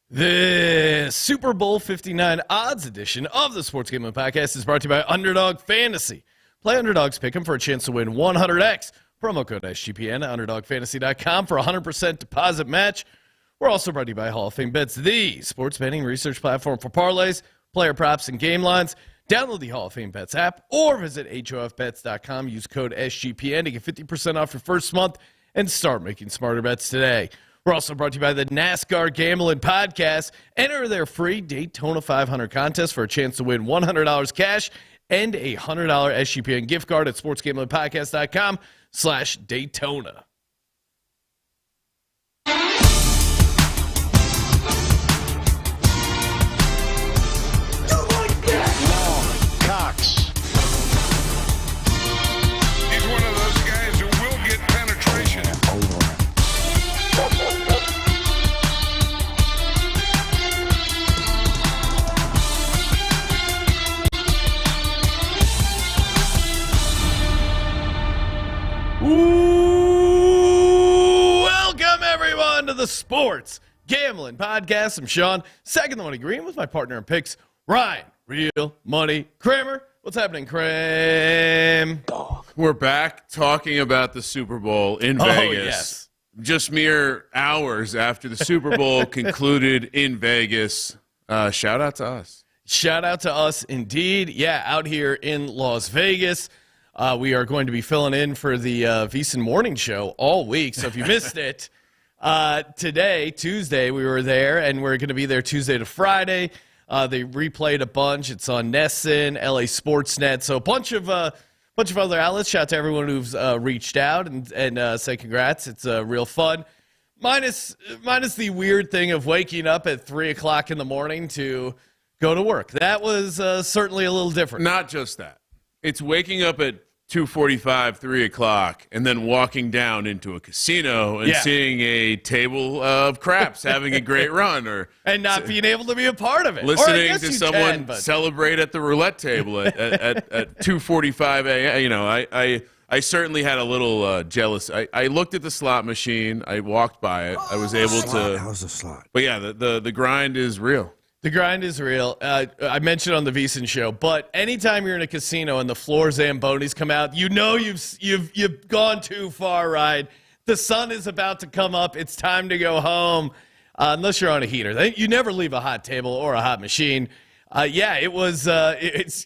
The Super Bowl 59 odds edition of the Sports Gambling Podcast is brought to you by Underdog Fantasy. Play Underdog's Pick'em for a chance to win 100x. Promo code SGPN at UnderdogFantasy.com for a 100% deposit match. We're also brought to you by Hall of Fame Bets, the sports betting research platform for parlays, player props, and game lines. Download the Hall of Fame Bets app or visit HOFBets.com. Use code SGPN to get 50% off your first month and start making smarter bets today. We're also brought to you by the NASCAR Gambling Podcast. Enter their free Daytona 500 contest for a chance to win $100 cash and a $100 SGPN gift card at sportsgamblingpodcast.com/Daytona. Welcome, everyone, to the Sports Gambling Podcast. I'm Sean, second the money green with my partner in picks, Ryan, Real Money Kramer. What's happening, Kramer? We're back talking about the Super Bowl in Vegas. Yes. Just mere hours after the Super Bowl concluded in Vegas. Shout out to us. Shout out to us, indeed. Yeah, out here in Las Vegas. We are going to be filling in for the VSiN Morning Show all week. So if you missed it, today, Tuesday, we were there, and we're going to be there Tuesday to Friday. They replayed a bunch. It's on NESN, LA Sportsnet. So a bunch of other outlets. Shout out to everyone who's reached out and say congrats. It's real fun. Minus the weird thing of waking up at 3 o'clock in the morning to go to work. That was certainly a little different. Not just that. It's waking up at 2:45, 3 o'clock, and then walking down into a casino and seeing a table of craps having a great run, and not being able to be a part of it. Listening to someone celebrate at the roulette table at 2:45 a.m. You know, I certainly had a little jealous. I looked at the slot machine. I walked by it. I was able to. How's the slot? But yeah, the grind is real. The grind is real. I mentioned on the VSiN show, but anytime you're in a casino and the floor Zambonis come out, you know you've gone too far, right? The sun is about to come up. It's time to go home, unless you're on a heater. You never leave a hot table or a hot machine. It's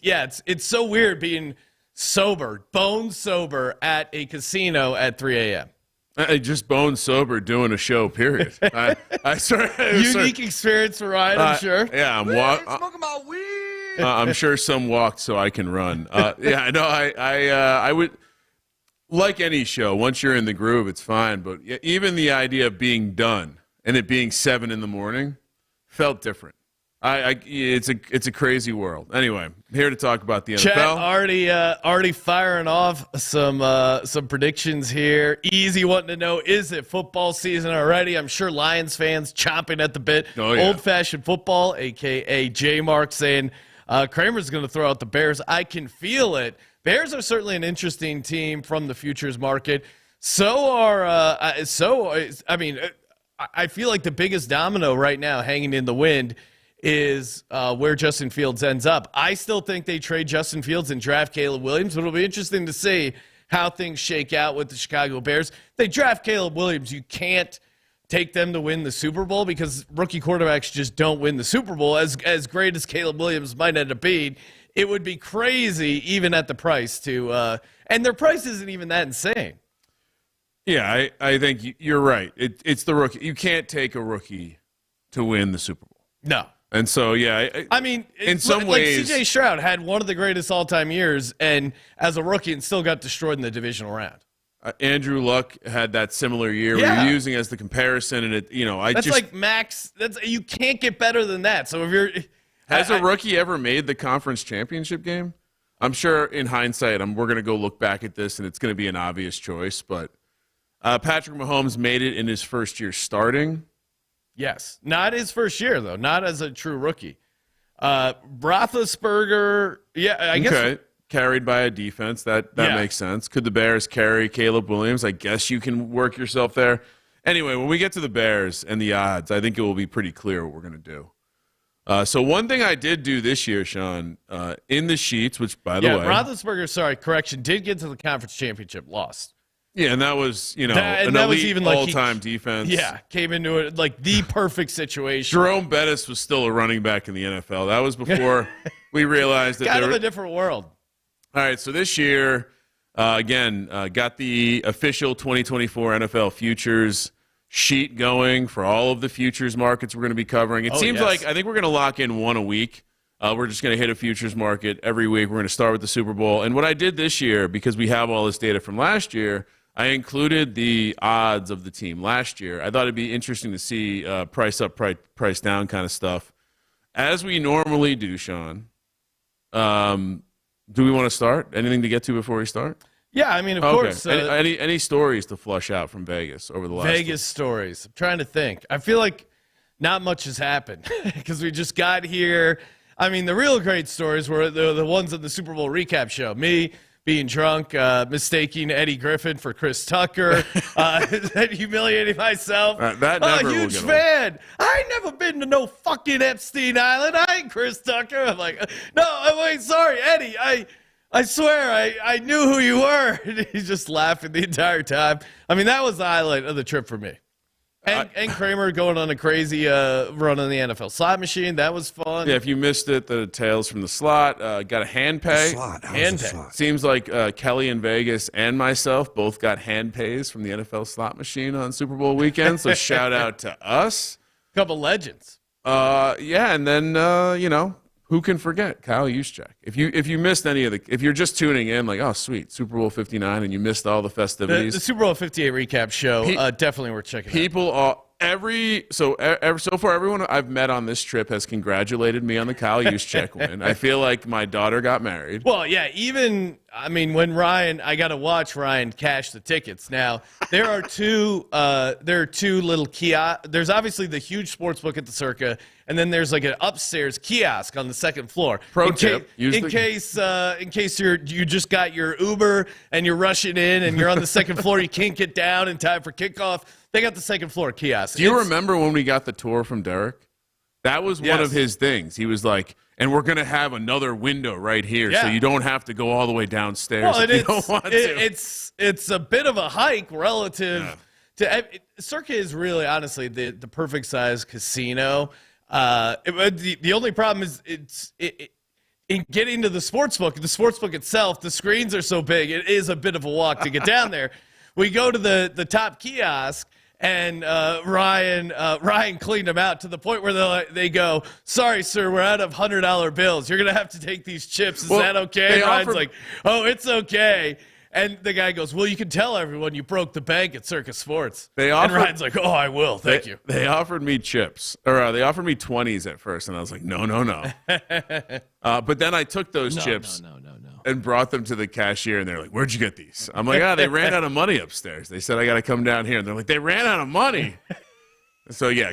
so weird being sober, bone sober at a casino at 3 a.m. I just bone sober doing a show, period. Unique experience for Ryan, I'm sure. Yeah, Smoking my weed. I'm sure some walked so I can run. I would, like any show, once you're in the groove, it's fine. But even the idea of being done and it being 7 in the morning felt different. It's a crazy world. Anyway, I'm here to talk about the NFL. Chat already firing off some predictions here. Easy wanting to know, is it football season already? I'm sure Lions fans chomping at the bit. Oh, yeah. Old-fashioned football, a.k.a. J-Mark saying Kramer's going to throw out the Bears. I can feel it. Bears are certainly an interesting team from the futures market. I feel like the biggest domino right now hanging in the wind is where Justin Fields ends up. I still think they trade Justin Fields and draft Caleb Williams, but it'll be interesting to see how things shake out with the Chicago Bears. They draft Caleb Williams. You can't take them to win the Super Bowl because rookie quarterbacks just don't win the Super Bowl. As great as Caleb Williams might end up being, it would be crazy even at the price to and their price isn't even that insane. Yeah, I think you're right. It's the rookie. You can't take a rookie to win the Super Bowl. No. And so, yeah. In some ways, C.J. Stroud had one of the greatest all-time years, and as a rookie, and still got destroyed in the divisional round. Andrew Luck had that similar year. Yeah. We're using as the comparison, and like max. You can't get better than that. So if you're has a rookie ever made the conference championship game? I'm sure in hindsight, we're going to go look back at this, and it's going to be an obvious choice. But Patrick Mahomes made it in his first year starting. Yes. Not his first year, though. Not as a true rookie. Roethlisberger, I guess. Okay. Carried by a defense. That makes sense. Could the Bears carry Caleb Williams? I guess you can work yourself there. Anyway, when we get to the Bears and the odds, I think it will be pretty clear what we're going to do. So one thing I did do this year, Sean, in the sheets, which, by the way. Roethlisberger, did get to the conference championship, lost. Yeah, and that was, an that elite was even like all-time defense. Yeah, came into it like the perfect situation. Jerome Bettis was still a running back in the NFL. That was before we realized that kind of a different world. All right, so this year, got the official 2024 NFL futures sheet going for all of the futures markets we're going to be covering. It seems like I think we're going to lock in one a week. We're just going to hit a futures market every week. We're going to start with the Super Bowl. And what I did this year, because we have all this data from last year, I included the odds of the team last year. I thought it'd be interesting to see price up, price down kind of stuff. As we normally do, Sean, do we want to start? Anything to get to before we start? Yeah, I mean, of course. Any stories to flush out from Vegas over the last Vegas stories. I'm trying to think. I feel like not much has happened because we just got here. I mean, the real great stories were the ones on the Super Bowl recap show. Me being drunk, mistaking Eddie Griffin for Chris Tucker, humiliating myself. That never will huge get fan. I ain't never been to no fucking Epstein Island. I ain't Chris Tucker. I'm like, no, wait, sorry, Eddie. I swear, I knew who you were. And he's just laughing the entire time. I mean, that was the highlight of the trip for me. And Kramer going on a crazy run on the NFL slot machine. That was fun. Yeah, if you missed it, the Tales from the Slot. Got a hand pay. Hand pay. Seems like Kelly in Vegas and myself both got hand pays from the NFL slot machine on Super Bowl weekend. So shout out to us. Couple legends. Yeah, and then, who can forget Kyle Juszczyk? If you missed any of if you're just tuning in, like, oh, sweet, Super Bowl 59, and you missed all the festivities. The Super Bowl 58 recap show, definitely worth checking out. People so far, everyone I've met on this trip has congratulated me on the Kyle Juszczyk win. I feel like my daughter got married. Well, yeah, when I got to watch Ryan cash the tickets. Now, there are two little kiosks. There's obviously the huge sports book at the Circa, and then there's like an upstairs kiosk on the second floor. Pro tip: in case you just got your Uber and you're rushing in and you're on the second floor, you can't get down in time for kickoff. They got the second floor kiosk. Do you remember when we got the tour from Derek? That was one of his things. He was like, and we're going to have another window right here, so you don't have to go all the way downstairs if you don't want to. It's a bit of a hike relative to Circa is really, honestly, the perfect size casino. The only problem is in getting to the sportsbook itself, the screens are so big, it is a bit of a walk to get down there. We go to the top kiosk, and Ryan cleaned them out to the point where they go, sorry, sir, we're out of $100 bills. You're going to have to take these chips. Is that okay? Ryan's like, oh, it's okay. And the guy goes, well, you can tell everyone you broke the bank at Circus Sports. And Ryan's like, oh, I will. Thank you. They offered me chips, or they offered me 20s at first, and I was like, no. But then I took those chips and brought them to the cashier, and they're like, where'd you get these? I'm like, they ran out of money upstairs. They said I got to come down here. And they're like, they ran out of money. So, yeah,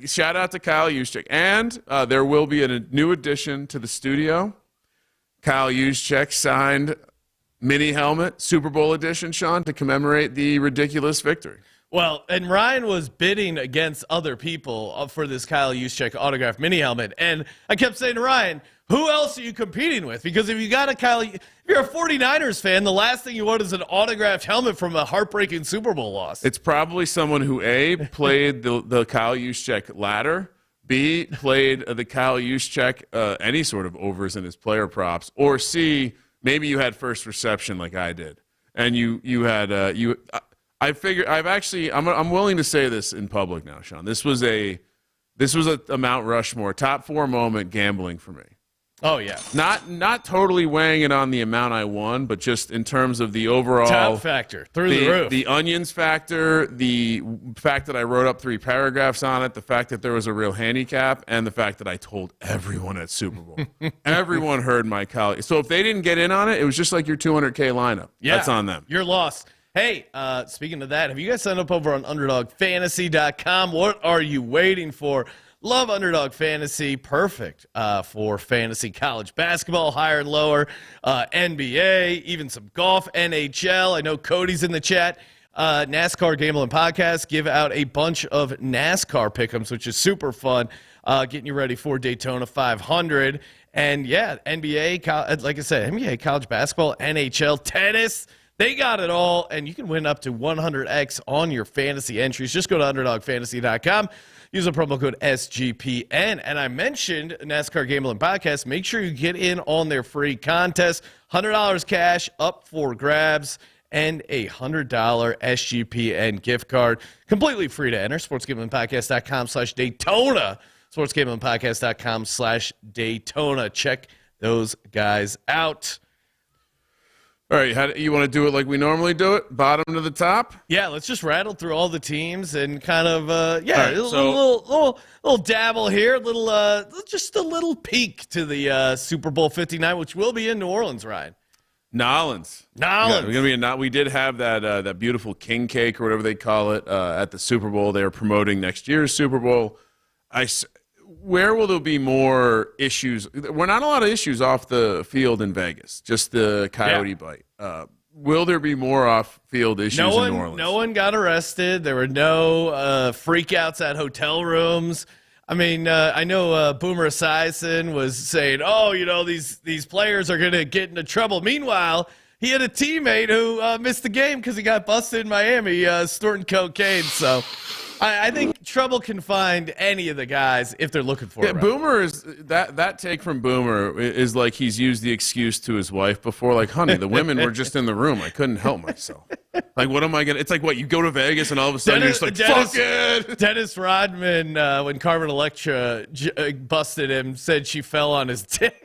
shout out to Kyle Juszczyk. And there will be a new addition to the studio. Kyle Juszczyk signed mini helmet, Super Bowl edition, Sean, to commemorate the ridiculous victory. Well, and Ryan was bidding against other people for this Kyle Juszczyk autographed mini helmet. And I kept saying to Ryan, who else are you competing with? Because if you're a 49ers fan, the last thing you want is an autographed helmet from a heartbreaking Super Bowl loss. It's probably someone who, A, played the Kyle Juszczyk ladder, B, played the Kyle Juszczyk any sort of overs in his player props, or C, maybe you had first reception like I did, and you had I figure I'm willing to say this in public now, Sean. This was a Mount Rushmore top 4 moment gambling for me. Oh yeah, not totally weighing it on the amount I won, but just in terms of the overall top factor through the roof. The onions factor, the fact that I wrote up 3 paragraphs on it, the fact that there was a real handicap, and the fact that I told everyone at Super Bowl. Everyone heard my colleague. So if they didn't get in on it, it was just like your 200K lineup. Yeah, that's on them. You're lost. Hey, speaking of that, have you guys signed up over on UnderdogFantasy.com? What are you waiting for? Love Underdog Fantasy. Perfect for fantasy college basketball, higher and lower, NBA, even some golf, NHL. I know Cody's in the chat. NASCAR Gambling Podcast. Give out a bunch of NASCAR pick'ems, which is super fun, getting you ready for Daytona 500. And, yeah, NBA, like I said, NBA, college basketball, NHL, tennis. They got it all, and you can win up to 100x on your fantasy entries. Just go to UnderdogFantasy.com. Use the promo code SGPN. And I mentioned NASCAR Gambling Podcast. Make sure you get in on their free contest. $100 cash up for grabs and a $100 SGPN gift card. Completely free to enter. SportsGamblingPodcast.com/Daytona. SportsGamblingPodcast.com/Daytona. Check those guys out. All right, how do you want to do it like we normally do it? Bottom to the top? Yeah, let's just rattle through all the teams and kind of, right, little dabble here, just a little peek to the Super Bowl 59, which will be in New Orleans, Ryan. Nolans. Yeah, we're gonna be we did have that beautiful king cake or whatever they call it at the Super Bowl. They are promoting next year's Super Bowl. Where will there be more issues? We're not a lot of issues off the field in Vegas, just the coyote bite. Will there be more off-field issues in New Orleans? No one got arrested. There were no freakouts at hotel rooms. I mean, I know Boomer Esiason was saying, these players are going to get into trouble. Meanwhile, he had a teammate who missed the game because he got busted in Miami snorting cocaine. So I think trouble can find any of the guys if they're looking for it. Right? Boomer is that take from Boomer is like he's used the excuse to his wife before, like, honey, the women were just in the room. I couldn't help myself. Like, what am I going to – it's like, what, you go to Vegas and all of a sudden you're just like, fuck it. Dennis Rodman, when Carmen Electra busted him, said she fell on his dick.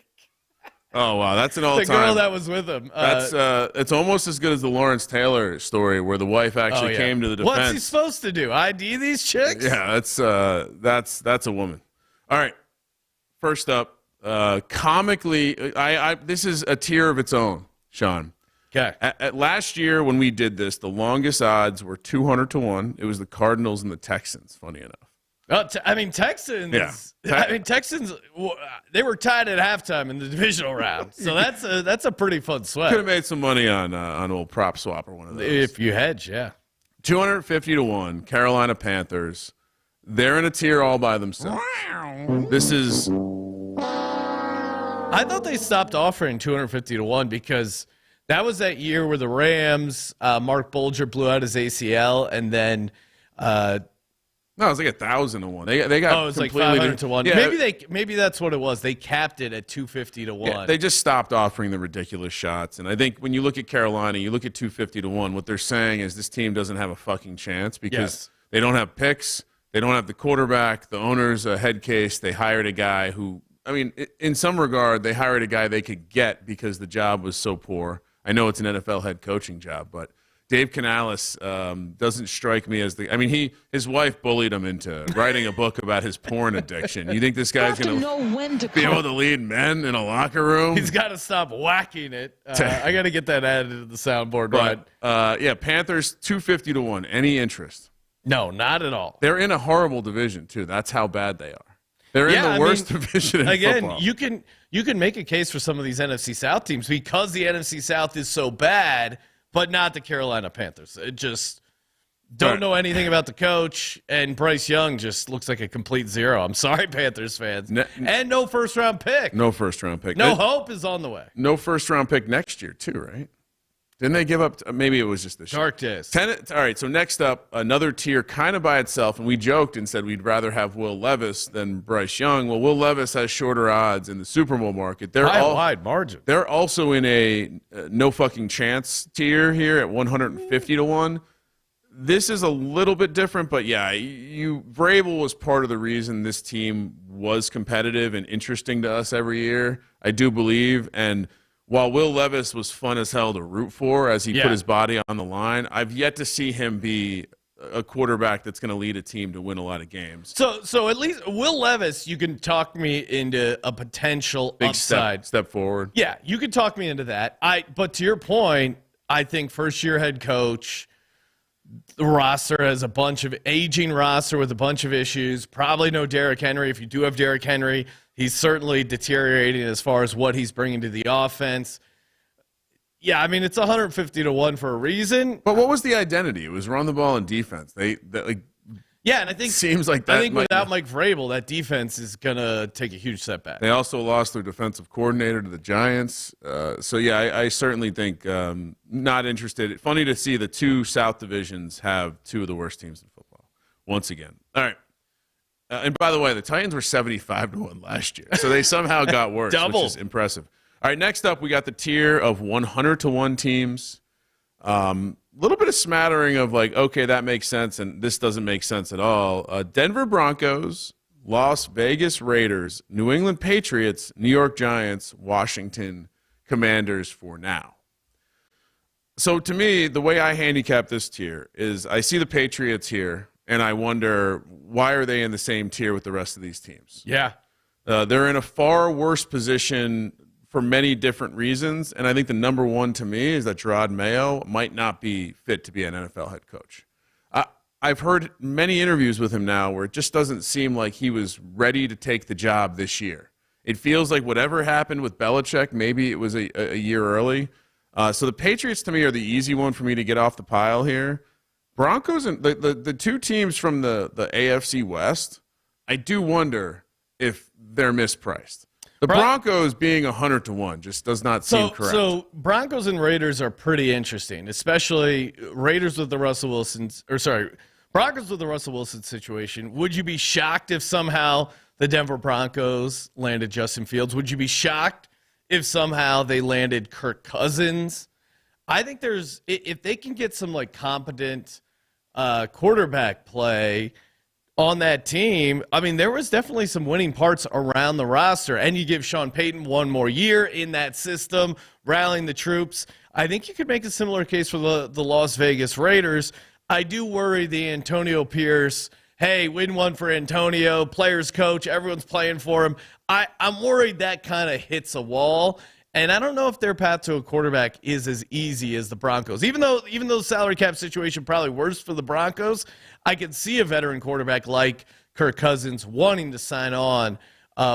Oh, wow, that's an all-time. The girl that was with him. That's it's almost as good as the Lawrence Taylor story where the wife actually came to the defense. What's he supposed to do? ID these chicks? Yeah, that's a woman. All right, first up, comically, this is a tier of its own, Sean. Okay. At last year when we did this, the longest odds were 200 to 1. It was the Cardinals and the Texans, funny enough. Texans. Yeah. Texans. They were tied at halftime in the divisional round, so that's a pretty fun sweat. Could have made some money on old prop swap or one of those. If you hedge, yeah. 250 to 1. Carolina Panthers. They're in a tier all by themselves. This is. I thought they stopped offering 250 to 1 because that was that year where the Rams, Mark Bulger blew out his ACL, and then. No, it was like 1,000 to 1. They got. Oh, it was like 500 to 1. Yeah, maybe that's what it was. They capped it at 250 to 1. Yeah, they just stopped offering the ridiculous shots. And I think when you look at Carolina, you look at 250 to 1. What they're saying is this team doesn't have a fucking chance because they don't have picks, they don't have the quarterback. The owner's a head case. They hired a guy who, I mean, in some regard, they hired a guy they could get because the job was so poor. I know it's an NFL head coaching job, but. Dave Canales doesn't strike me as his wife bullied him into writing a book about his porn addiction. You think this guy's going to be able to lead men in a locker room? He's got to stop whacking it. I got to get that added to the soundboard. But Panthers 250 to 1. Any interest? No, not at all. They're in a horrible division too. That's how bad they are. They're in the worst division in football. You can make a case for some of these NFC South teams because the NFC South is so bad. But not the Carolina Panthers. It just don't know anything about the coach, and Bryce Young just looks like a complete zero. I'm sorry, Panthers fans. And no first-round pick. No first-round pick. No hope is on the way. No first-round pick next year, too, right? Didn't they give up? Maybe it was just this Dark days. All right, so next up, another tier kind of by itself, and we joked and said we'd rather have Will Levis than Bryce Young. Well, Will Levis has shorter odds in the Super Bowl market. They're wide margin. They're also in a no fucking chance tier here at 150 to 1. This is a little bit different, but yeah, Vrabel was part of the reason this team was competitive and interesting to us every year, I do believe, and while Will Levis was fun as hell to root for as he put his body on the line, I've yet to see him be a quarterback that's going to lead a team to win a lot of games. So at least Will Levis, you can talk me into a potential big upside. Step forward. Yeah, you can talk me into that. But to your point, I think first-year head coach, the roster has a bunch of aging roster with a bunch of issues. Probably no Derrick Henry. If you do have Derrick Henry, he's certainly deteriorating as far as what he's bringing to the offense. Yeah, I mean, it's 150 to 1 for a reason. But what was the identity? It was run the ball and defense. Yeah, and I think seems like that. I think without Mike Vrabel, that defense is gonna take a huge setback. They also lost their defensive coordinator to the Giants. So yeah, I certainly think not interested. Funny to see the two South divisions have two of the worst teams in football once again. All right. And by the way, the Titans were 75 to 1 last year, so they somehow got worse, Double. which is impressive. All right, next up, we got the tier of 100 to 1 teams. Little bit of smattering of like, okay, that makes sense, and this doesn't make sense at all. Denver Broncos, Las Vegas Raiders, New England Patriots, New York Giants, Washington Commanders for now. So to me, the way I handicap this tier is I see the Patriots here, and I wonder, why are they in the same tier with the rest of these teams? Yeah. They're in a far worse position for many different reasons, and I think the number one to me is that Gerard Mayo might not be fit to be an NFL head coach. I've heard many interviews with him now where it just doesn't seem like he was ready to take the job this year. It feels like whatever happened with Belichick, maybe it was a year early. So the Patriots, to me, are the easy one for me to get off the pile here. Broncos and the two teams from the AFC West, I do wonder if they're mispriced. The Broncos being 100 to 1 just does not seem correct. So Broncos and Raiders are pretty interesting, especially Raiders with the Russell Wilson's, or sorry, Broncos with the Russell Wilson situation. Would you be shocked if somehow the Denver Broncos landed Justin Fields? Would you be shocked if somehow they landed Kirk Cousins? I think if they can get some like competent quarterback play on that team, I mean, there was definitely some winning parts around the roster, and you give Sean Payton one more year in that system, rallying the troops. I think you could make a similar case for the Las Vegas Raiders. I do worry the Antonio Pierce, hey, win one for Antonio, players coach, everyone's playing for him. I'm worried that kind of hits a wall, and I don't know if their path to a quarterback is as easy as the Broncos. Even though the salary cap situation probably worse for the Broncos, I can see a veteran quarterback like Kirk Cousins wanting to sign on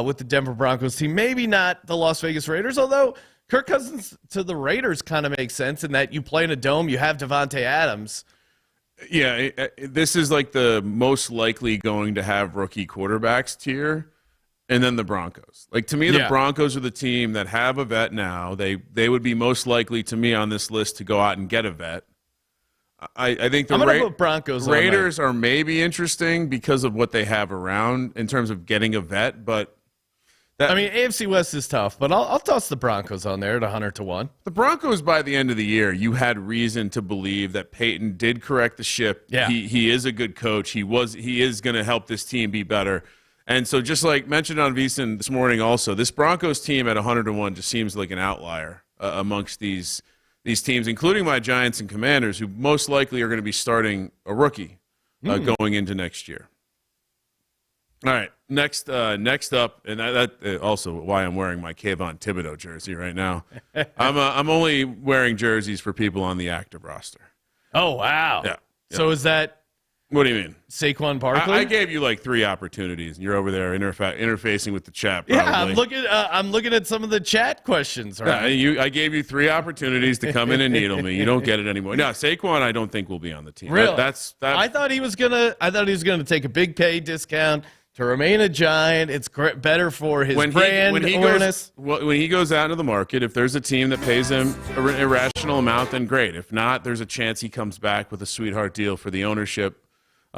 with the Denver Broncos team. Maybe not the Las Vegas Raiders, although Kirk Cousins to the Raiders kind of makes sense in that you play in a dome, you have Devontae Adams. Yeah, this is like the most likely going to have rookie quarterbacks tier, and then the Broncos. Like, to me, the Broncos are the team that have a vet now. They would be most likely, to me, on this list to go out and get a vet. I think the Broncos Raiders are maybe interesting because of what they have around in terms of getting a vet, but AFC West is tough, but I'll toss the Broncos on there at 100 to 1. The Broncos, by the end of the year, you had reason to believe that Peyton did correct the ship. Yeah. He is a good coach. He is going to help this team be better. And so, just like mentioned on VSiN this morning also, this Broncos team at 100 to 1 just seems like an outlier amongst these teams, including my Giants and Commanders, who most likely are going to be starting a rookie going into next year. All right, next up, and that also why I'm wearing my Kayvon Thibodeau jersey right now. I'm only wearing jerseys for people on the active roster. Oh, wow. Yeah. So is that What do you mean? Saquon Barkley? I gave you like 3 opportunities, and you're over there interfacing with the chat. Probably. Yeah, I'm looking at some of the chat questions. Right? Yeah, I gave you 3 opportunities to come in and needle me. You don't get it anymore. No, Saquon, I don't think will be on the team. Really? I thought he was gonna take a big pay discount to remain a Giant. It's better for his brand awareness. When he goes out into the market, if there's a team that pays him an irrational amount, then great. If not, there's a chance he comes back with a sweetheart deal for the ownership.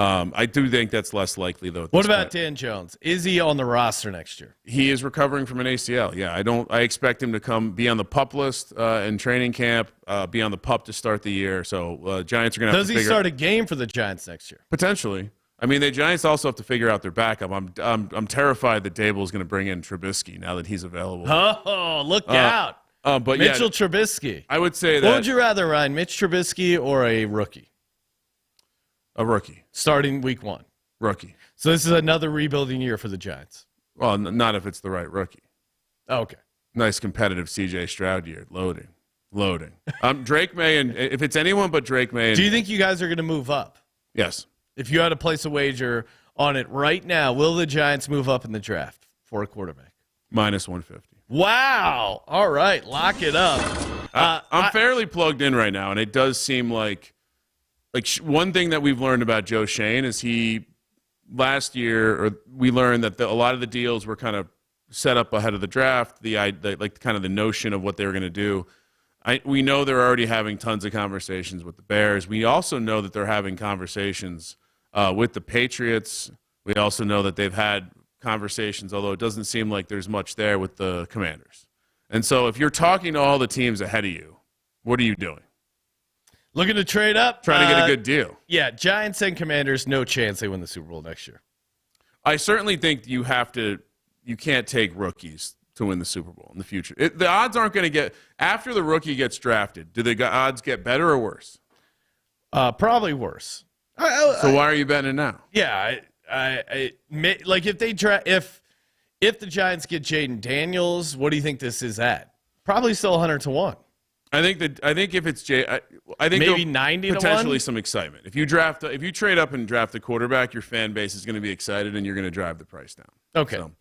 I do think that's less likely, though. What about Dan Jones? Is he on the roster next year? He is recovering from an ACL. Yeah, I expect him to be on the PUP list in training camp, be on the PUP to start the year. So Giants are going to have to figure. Does he start a game for the Giants next year? Potentially. I mean, the Giants also have to figure out their backup. I'm terrified that Dable is going to bring in Trubisky now that he's available. Oh, look out! But Mitchell Trubisky. I would say that. What would you rather, Ryan? Mitch Trubisky or a rookie? A rookie. Starting week 1. Rookie. So this is another rebuilding year for the Giants. Well, not if it's the right rookie. Okay. Nice competitive C.J. Stroud year. Loading. Drake May, and if it's anyone but Drake May. Do you think you guys are going to move up? Yes. If you had to place a wager on it right now, will the Giants move up in the draft for a quarterback? -150. Wow. All right. Lock it up. I'm fairly plugged in right now, and it does seem like one thing that we've learned about Joe Shane is last year we learned that a lot of the deals were kind of set up ahead of the draft. The notion of what they were going to do. We know they're already having tons of conversations with the Bears. We also know that they're having conversations with the Patriots. We also know that they've had conversations, although it doesn't seem like there's much there, with the Commanders. And so if you're talking to all the teams ahead of you, what are you doing? Looking to trade up? Trying to get a good deal. Yeah, Giants and Commanders, no chance they win the Super Bowl next year. I certainly think you can't take rookies to win the Super Bowl in the future. The odds aren't going to get – after the rookie gets drafted, do the odds get better or worse? Probably worse. So why are you betting it now? Yeah, like if the Giants get Jaden Daniels, what do you think this is at? Probably still 100-1. I think if it's I think maybe 90 potentially to 1? some excitement. If you trade up and draft a quarterback, your fan base is going to be excited and you're going to drive the price down. Okay. So,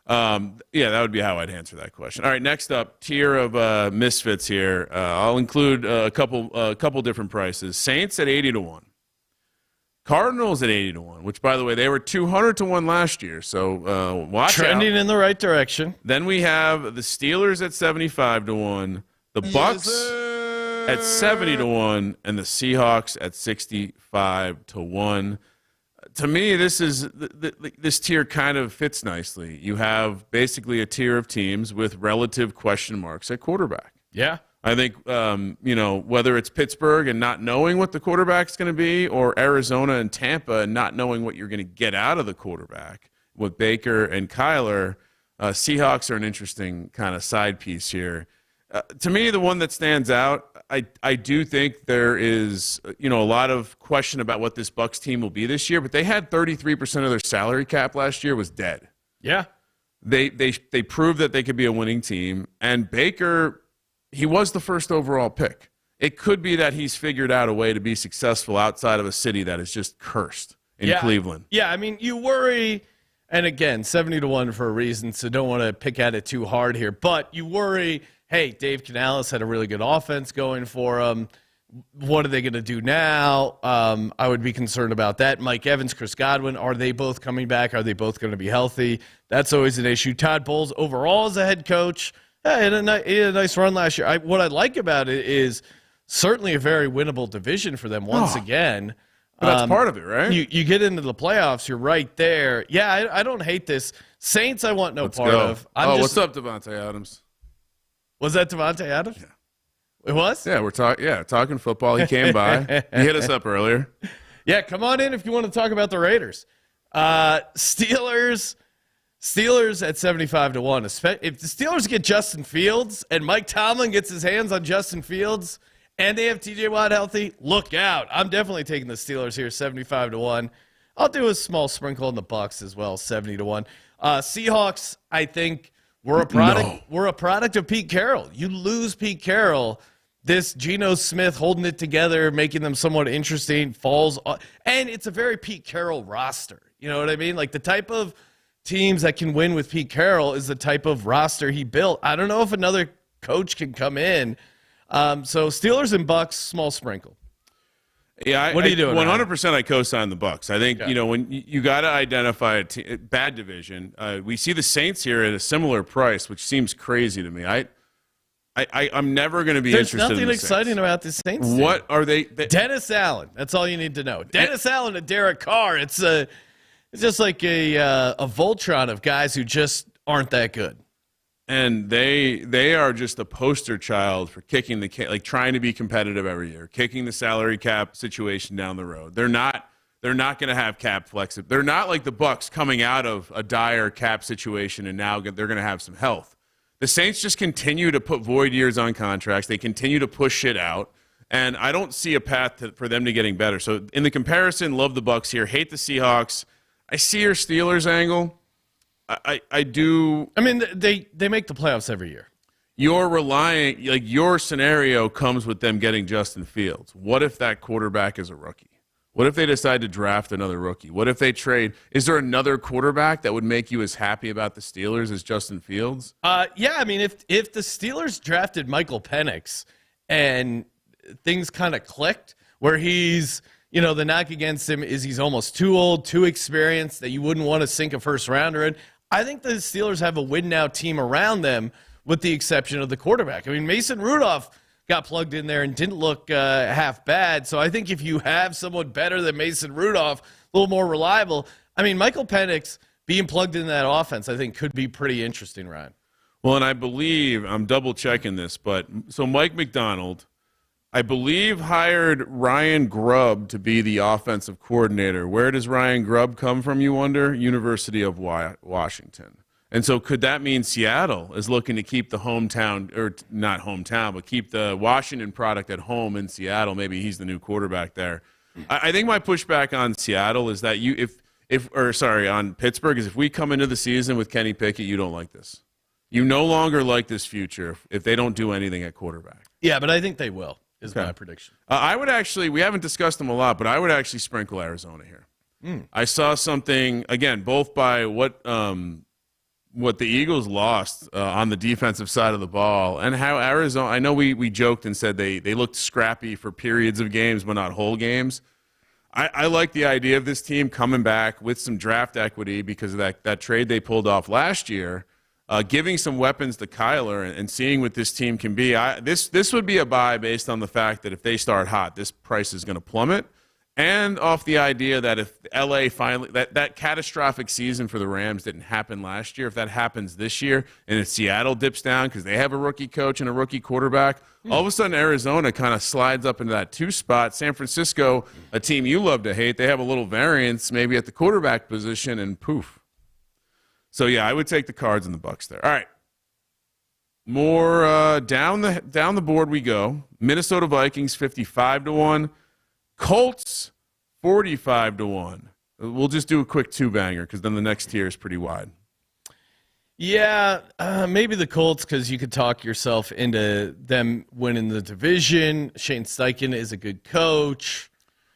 that would be how I'd answer that question. All right, next up, tier of misfits here. I'll include a couple different prices. Saints at 80-1. Cardinals at 80-1, which, by the way, they were 200-1 last year. So watch trending out. in the right direction. Then we have the Steelers at 75-1, the Bucks at 70-1, and the Seahawks at 65-1. To me, this tier kind of fits nicely. You have basically a tier of teams with relative question marks at quarterback. Yeah. I think, whether it's Pittsburgh and not knowing what the quarterback's going to be, or Arizona and Tampa and not knowing what you're going to get out of the quarterback with Baker and Kyler, Seahawks are an interesting kind of side piece here. To me, the one that stands out, I do think there is, a lot of question about what this Bucs team will be this year, but they had 33% of their salary cap last year was dead. Yeah. They proved that they could be a winning team, and Baker, he was the first overall pick. It could be that he's figured out a way to be successful outside of a city that is just cursed in Cleveland. Yeah, I mean, you worry, and again, 70-1 for a reason, so don't want to pick at it too hard here, but you worry, hey, Dave Canales had a really good offense going for him. What are they going to do now? I would be concerned about that. Mike Evans, Chris Godwin, are they both coming back? Are they both going to be healthy? That's always an issue. Todd Bowles, overall as a head coach, he had a nice run last year. What I like about it is certainly a very winnable division for them once again. But that's part of it, right? You get into the playoffs, you're right there. Yeah, I don't hate this. Saints I want no part of. What's up, Devontae Adams? Was that Devontae Adams? Yeah. It was? Yeah, we're talking football. He came by. He hit us up earlier. Yeah, come on in if you want to talk about the Raiders. Steelers at 75-1. If the Steelers get Justin Fields and Mike Tomlin gets his hands on Justin Fields and they have TJ Watt healthy, look out. I'm definitely taking the Steelers here, 75-1. I'll do a small sprinkle on the Bucks as well, 70-1. Seahawks, I think we're a product of Pete Carroll. You lose Pete Carroll, this Geno Smith holding it together, making them somewhat interesting, falls off. And it's a very Pete Carroll roster. You know what I mean? Like the type of teams that can win with Pete Carroll is the type of roster he built. I don't know if another coach can come in. So Steelers and Bucks, small sprinkle. Yeah, what are you doing? 100%. I co-sign the Bucks. I think when you got to identify a bad division. We see the Saints here at a similar price, which seems crazy to me. I'm never going to be interested. There's nothing in the exciting Saints. About the Saints. What are they? Dennis Allen. That's all you need to know. Dennis Allen and Derek Carr. It's just like a Voltron of guys who just aren't that good. And they are just a poster child for kicking trying to be competitive every year, kicking the salary cap situation down the road. They're not going to have cap flexibility. They're not like the Bucs coming out of a dire cap situation and now they're going to have some health. The Saints just continue to put void years on contracts. They continue to push shit out, and I don't see a path for them to getting better. So in the comparison, love the Bucs here, hate the Seahawks. I see your Steelers angle. I do. I mean, they make the playoffs every year. You're relying, your scenario comes with them getting Justin Fields. What if that quarterback is a rookie? What if they decide to draft another rookie? What if they trade? Is there another quarterback that would make you as happy about the Steelers as Justin Fields? Yeah, I mean, if the Steelers drafted Michael Penix and things kind of clicked where he's, the knock against him is he's almost too old, too experienced, that you wouldn't want to sink a first rounder in. I think the Steelers have a win now team around them with the exception of the quarterback. I mean, Mason Rudolph got plugged in there and didn't look half bad. So I think if you have someone better than Mason Rudolph, a little more reliable, I mean, Michael Penix being plugged in that offense, I think could be pretty interesting, Ryan. Well, and I believe, I'm double checking this, but so Mike McDonald, I believe, hired Ryan Grubb to be the offensive coordinator. Where does Ryan Grubb come from, you wonder? University of Washington. And so could that mean Seattle is looking to keep the hometown, or not hometown, but keep the Washington product at home in Seattle? Maybe he's the new quarterback there. I think my pushback on Seattle is that on Pittsburgh is if we come into the season with Kenny Pickett, you don't like this. You no longer like this future if they don't do anything at quarterback. Yeah, but I think they will, is my prediction. I would actually, we haven't discussed them a lot, but I would actually sprinkle Arizona here. I saw something, again, both by what the Eagles lost on the defensive side of the ball and how Arizona, I know we joked and said they looked scrappy for periods of games but not whole games. I like the idea of this team coming back with some draft equity because of that trade they pulled off last year, giving some weapons to Kyler and seeing what this team can be. This would be a buy based on the fact that if they start hot, this price is going to plummet. And off the idea that if LA finally, that catastrophic season for the Rams didn't happen last year, if that happens this year, and if Seattle dips down because they have a rookie coach and a rookie quarterback, all of a sudden Arizona kind of slides up into that 2 spot. San Francisco, a team you love to hate, they have a little variance maybe at the quarterback position, and poof. So yeah, I would take the Cards and the Bucks there. All right. More down the board we go. Minnesota Vikings 55-1. Colts 45-1. We'll just do a quick 2-banger because then the next tier is pretty wide. Yeah, maybe the Colts because you could talk yourself into them winning the division. Shane Steichen is a good coach.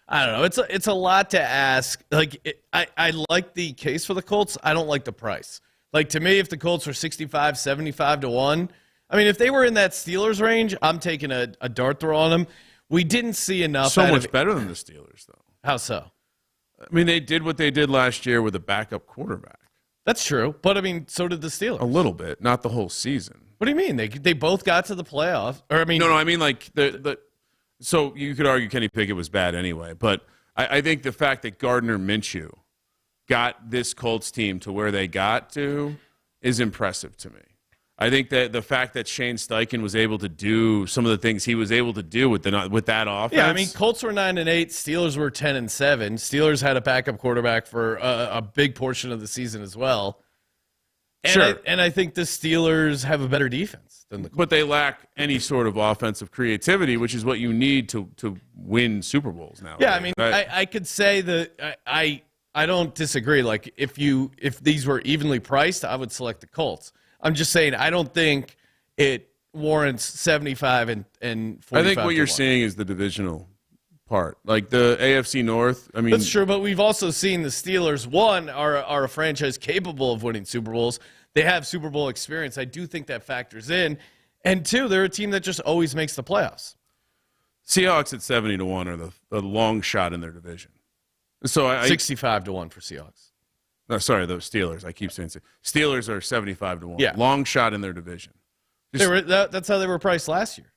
I don't know. It's a lot to ask. Like I like the case for the Colts. I don't like the price. Like to me, if the Colts were 65, 75-1, I mean, if they were in that Steelers range, I'm taking a dart throw on them. We didn't see enough. So much better than the Steelers, though. How so? I mean, they did what they did last year with a backup quarterback. That's true, but I mean, so did the Steelers. A little bit, not the whole season. What do you mean? They both got to the playoffs, or I mean, no. I mean, like so you could argue Kenny Pickett was bad anyway, but I think the fact that Gardner Minshew got this Colts team to where they got to is impressive to me. I think that the fact that Shane Steichen was able to do some of the things he was able to do with that offense. Yeah, I mean, Colts were 9-8, Steelers were 10-7. Steelers had a backup quarterback for a big portion of the season as well. And sure. I think the Steelers have a better defense than the Colts. But they lack any sort of offensive creativity, which is what you need to win Super Bowls now. Yeah, I mean, I could say that I don't disagree. Like if these were evenly priced, I would select the Colts. I'm just saying I don't think it warrants 75 and 45. I think what you're seeing is the divisional part, like the AFC North. I mean, that's true, but we've also seen the Steelers. One are a franchise capable of winning Super Bowls. They have Super Bowl experience. I do think that factors in. And two, they're a team that just always makes the playoffs. Seahawks at 70-1 are the long shot in their division. So 65-1 for Seahawks. No, sorry, the Steelers. I keep saying Steelers are 75-1. Yeah. Long shot in their division. That's how they were priced last year.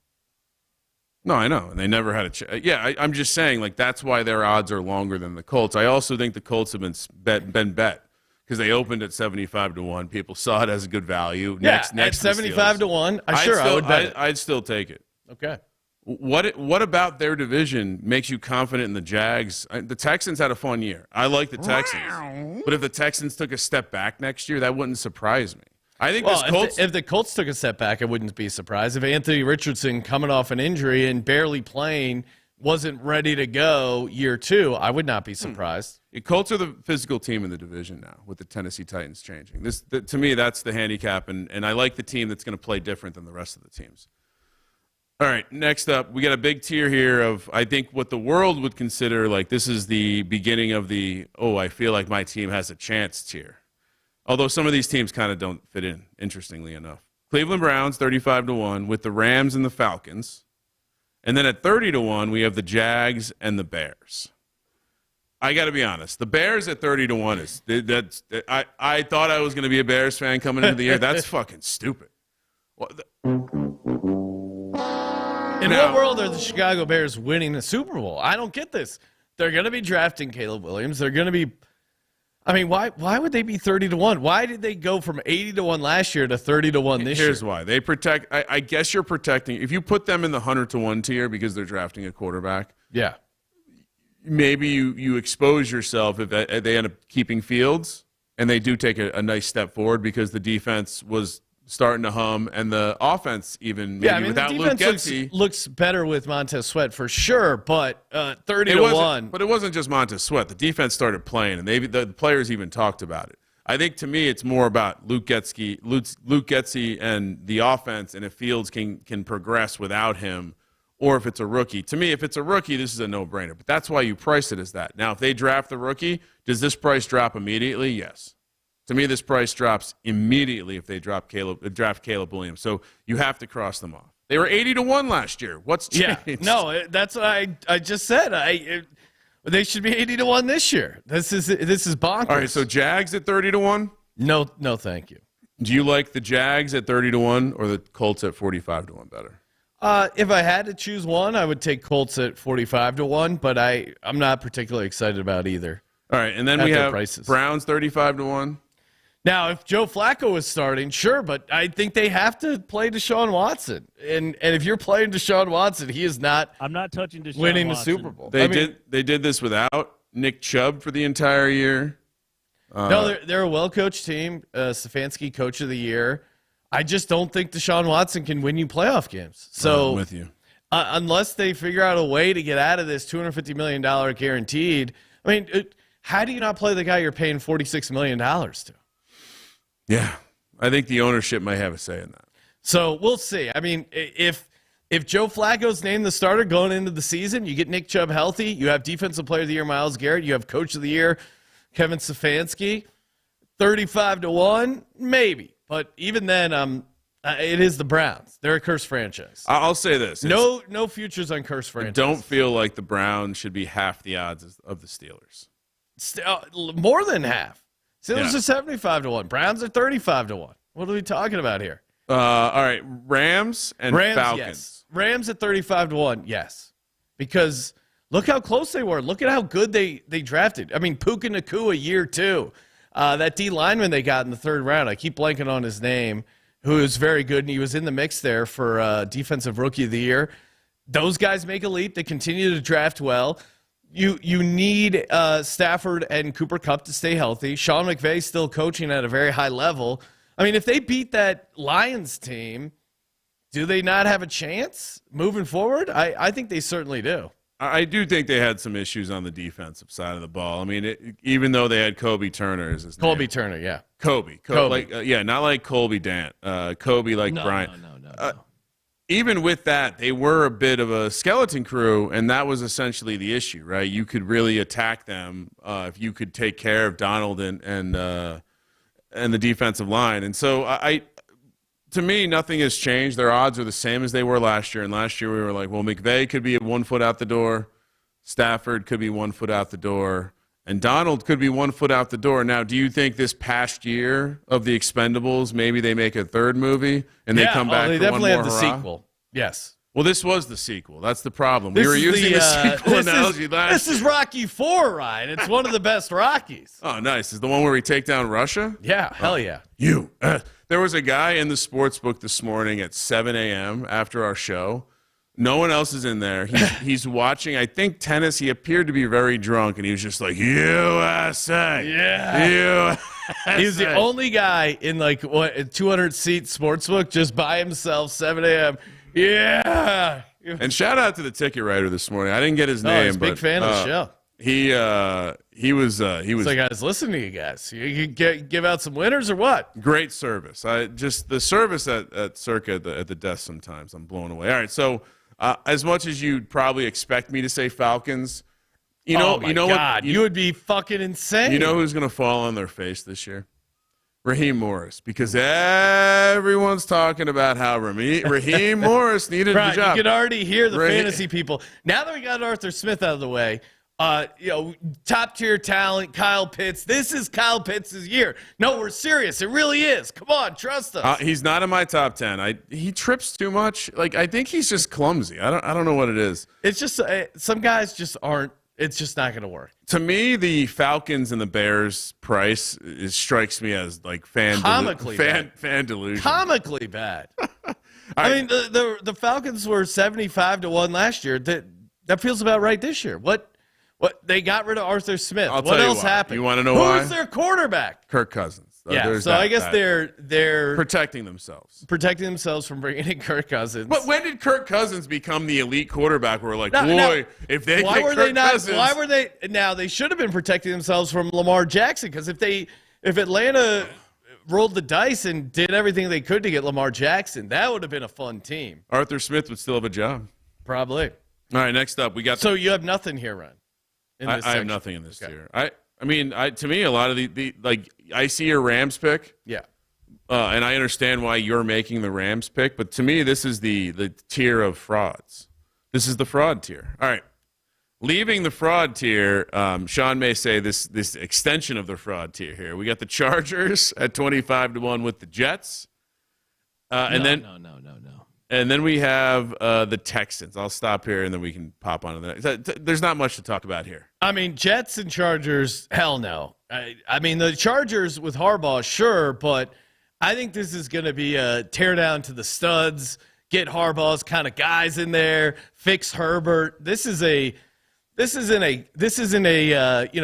No, I know, and they never had a chance. Yeah, I'm just saying, like that's why their odds are longer than the Colts. I also think the Colts have been bet because they opened at 75-1. People saw it as a good value. Yeah, next at 75-1, I would bet it. I'd still take it. Okay. What about their division makes you confident in the Jags? The Texans had a fun year. I like the Texans. But if the Texans took a step back next year, that wouldn't surprise me. I think if the Colts took a step back, I wouldn't be surprised. If Anthony Richardson coming off an injury and barely playing wasn't ready to go year 2, I would not be surprised. The Colts are the physical team in the division now with the Tennessee Titans changing. To me, that's the handicap, and I like the team that's going to play different than the rest of the teams. All right, next up, we got a big tier here of, I think, what the world would consider like this is the beginning of the, I feel like my team has a chance tier. Although some of these teams kind of don't fit in, interestingly enough. Cleveland Browns, 35-1, with the Rams and the Falcons. And then at 30-1, we have the Jags and the Bears. I got to be honest. The Bears at 30-1 I thought I was going to be a Bears fan coming into the year. That's fucking stupid. In what world are the Chicago Bears winning the Super Bowl? I don't get this. They're going to be drafting Caleb Williams. They're going to be – I mean, why would they be 30-1? Why did they go from 80-1 last year to 30-1 this year? Here's why. They protect – I guess you're protecting – if you put them in the 100-1 tier because they're drafting a quarterback, yeah, maybe you expose yourself if they end up keeping Fields and they do take a nice step forward because the defense was – starting to hum, and the offense even maybe without Luke Getsy looks better with Montez Sweat for sure, but 30-1. But it wasn't just Montez Sweat. The defense started playing, and the players even talked about it. I think to me, it's more about Luke Getsy and the offense, and if Fields can progress without him, or if it's a rookie. To me, if it's a rookie, this is a no-brainer. But that's why you price it as that. Now, if they draft the rookie, does this price drop immediately? Yes. To me, this price drops immediately if they draft Caleb Williams. So you have to cross them off. They were 80-1 last year. What's changed? Yeah, no, that's what I just said. They should be 80-1 this year. This is bonkers. All right, so Jags at 30-1? No, thank you. Do you like the Jags at 30-1 or the Colts at 45-1 better? If I had to choose one, I would take Colts at 45-1, but I'm not particularly excited about either. All right, and then we have Browns 35-1. Now, if Joe Flacco was starting, sure, but I think they have to play Deshaun Watson. And if you're playing Deshaun Watson, he is not I'm not touching Deshaun winning Watson. the Super Bowl. They did this without Nick Chubb for the entire year. No, they're a well-coached team. Stefanski, Coach of the Year. I just don't think Deshaun Watson can win you playoff games. So I'm with you. Unless they figure out a way to get out of this $250 million guaranteed, I mean, how do you not play the guy you're paying $46 million to? Yeah, I think the ownership might have a say in that. So we'll see. I mean, if Joe Flacco's named the starter going into the season, you get Nick Chubb healthy, you have Defensive Player of the Year Myles Garrett, you have Coach of the Year Kevin Stefanski, 35-1, maybe. But even then, it is the Browns. They're a cursed franchise. I'll say this: no futures on cursed franchise. I don't feel like the Browns should be half the odds of the Steelers. More than half. Steelers are 75-1. Browns are 35-1. What are we talking about here? All right, Rams and Falcons. Yes. Rams at 35-1, yes. Because look how close they were. Look at how good they drafted. I mean, Puka Nacua year 2. That D lineman they got in the third round, I keep blanking on his name, who is very good, and he was in the mix there for Defensive Rookie of the Year. Those guys make a leap. They continue to draft well. You need Stafford and Cooper Kupp to stay healthy. Sean McVay still coaching at a very high level. I mean, if they beat that Lions team, do they not have a chance moving forward? I think they certainly do. I do think they had some issues on the defensive side of the ball. I mean, even though they had Kobe Turner as his name. Turner, yeah. Kobe. Like, not like Colby Dant. Kobe like Bryant. No. Even with that, they were a bit of a skeleton crew, and that was essentially the issue, right? You could really attack them if you could take care of Donald and the defensive line. And so, to me, nothing has changed. Their odds are the same as they were last year. And last year we were like, well, McVay could be 1 foot out the door, Stafford could be 1 foot out the door, and Donald could be 1 foot out the door. Now, do you think this past year of the Expendables, maybe they make a third movie and they come back they for one definitely more have the hurrah? Sequel. Yes. Well, this was the sequel. That's the problem. We were using the sequel analogy last year. This is Rocky IV, Ryan. It's one of the best Rockies. Oh, nice. Is the one where we take down Russia? Yeah, hell yeah. There was a guy in the sports book this morning at 7 a.m. after our show. No one else is in there. He's watching, I think, tennis. He appeared to be very drunk, and he was just like, USA. Yeah. USA. He was the only guy in, like, a 200-seat sports book just by himself, 7 a.m. Yeah. And shout out to the ticket writer this morning. I didn't get his name. He's a big fan of the show. He was So guys, listen to you guys. You give out some winners or what? great service. Just the service at Circa at the desk sometimes I'm blown away. All right, so as much as you'd probably expect me to say Falcons, you know God, what? you would be fucking insane. You know who's going to fall on their face this year? Raheem Morris, because everyone's talking about how Raheem Morris needed the job. You can already hear the fantasy people. Now that we got Arthur Smith out of the way, top tier talent, Kyle Pitts. This is Kyle Pitts' year. No, we're serious. It really is. Come on, trust us. He's not in my top 10. He trips too much. Like, I think he's just clumsy. I don't know what it is. It's just some guys just aren't. It's just not going to work. To me, the Falcons and the Bears price strikes me as like fan delusion. Comically bad. I mean, the Falcons were 75-1 last year. That feels about right this year. What they got rid of Arthur Smith. What else happened? You want to know why? Who's their quarterback? Kirk Cousins. I guess they're protecting themselves. Protecting themselves from bringing in Kirk Cousins. But when did Kirk Cousins become the elite quarterback? We're like, if they why get were Kirk they not? Cousins, why were they? Now they should have been protecting themselves from Lamar Jackson, because if Atlanta rolled the dice and did everything they could to get Lamar Jackson, that would have been a fun team. Arthur Smith would still have a job. Probably. All right, next up we got. So you have nothing here, Ron. I have nothing in this tier. I mean, to me, a lot of the like I see your Rams pick. Yeah. And I understand why you're making the Rams pick, but to me, this is the tier of frauds. This is the fraud tier. All right. Leaving the fraud tier, Sean may say this extension of the fraud tier here. We got the Chargers at 25-1 with the Jets. No. And then we have the Texans. I'll stop here, and then we can pop on to that. There's not much to talk about here. I mean, Jets and Chargers, hell no. I mean, the Chargers with Harbaugh, sure, but I think this is going to be a tear down to the studs, get Harbaugh's kind of guys in there, fix Herbert. This isn't a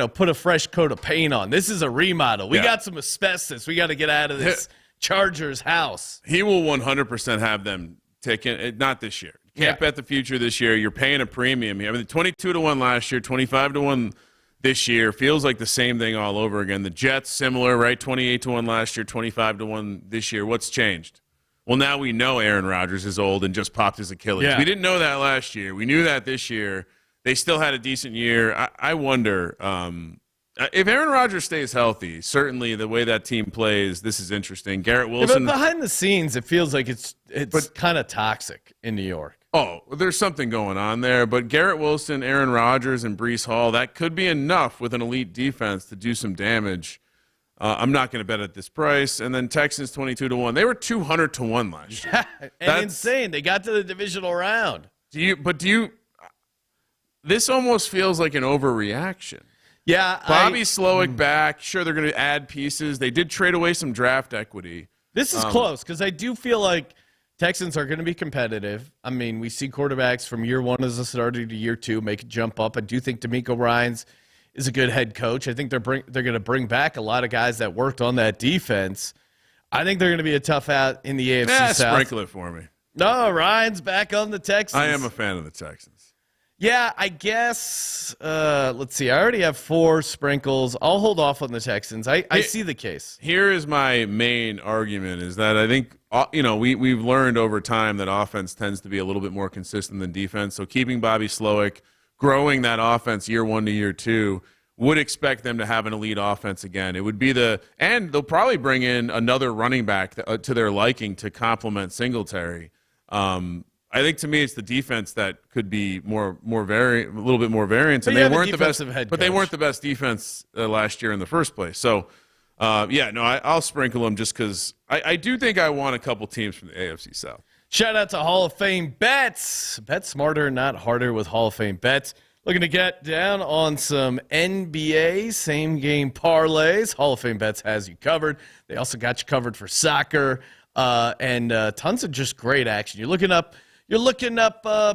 put a fresh coat of paint on. This is a remodel. We got some asbestos. We got to get out of this Chargers house. He will 100% have them taken. Not this year. Can't bet the future this year. You're paying a premium here. I mean, 22-1 last year, 25-1 this year. Feels like the same thing all over again. The Jets, similar, right? 28-1 last year, 25-1 this year. What's changed? Well, now we know Aaron Rodgers is old and just popped his Achilles. Yeah. We didn't know that last year. We knew that this year. They still had a decent year. I wonder if Aaron Rodgers stays healthy. Certainly, the way that team plays, this is interesting. Garrett Wilson. But behind the scenes, it feels like it's kind of toxic in New York. Oh, there's something going on there. But Garrett Wilson, Aaron Rodgers, and Breece Hall, that could be enough with an elite defense to do some damage. I'm not going to bet at this price. And then Texans 22-1. They were 200-1 last year. That's insane. They got to the divisional round. This almost feels like an overreaction. Yeah. Bobby Slowick back. Sure, they're going to add pieces. They did trade away some draft equity. This is close because I do feel like Texans are going to be competitive. I mean, we see quarterbacks from year one as a starter to year two make a jump up. I do think DeMeco Ryans is a good head coach. I think they're going to bring back a lot of guys that worked on that defense. I think they're going to be a tough out in the AFC South. Sprinkle it for me. No, Ryan's back on the Texans. I am a fan of the Texans. Yeah, I guess. Let's see. I already have 4 sprinkles. I'll hold off on the Texans. I see the case. Here is my main argument: is that I think we've learned over time that offense tends to be a little bit more consistent than defense. So keeping Bobby Slowick, growing that offense year 1 to year 2, would expect them to have an elite offense again. It would be and they'll probably bring in another running back to their liking to complement Singletary. I think to me it's the defense that could be a little bit more variance, and they weren't the best. But they weren't the best defense last year in the first place. So, I'll sprinkle them just because I do think I want a couple teams from the AFC South. Shout out to Hall of Fame bets. Bet smarter, not harder with Hall of Fame bets. Looking to get down on some NBA same game parlays. Hall of Fame bets has you covered. They also got you covered for soccer and tons of just great action. You're looking up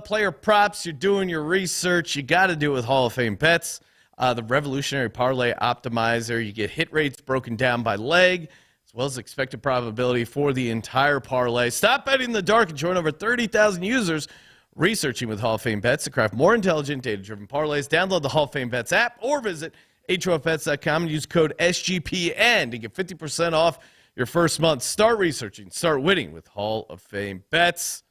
player props. You're doing your research. You got to do it with Hall of Fame bets. The revolutionary parlay optimizer. You get hit rates broken down by leg, as well as expected probability for the entire parlay. Stop betting in the dark and join over 30,000 users researching with Hall of Fame bets to craft more intelligent, data-driven parlays. Download the Hall of Fame bets app or visit HOFBets.com and use code SGPN to get 50% off your first month. Start researching, start winning with Hall of Fame bets.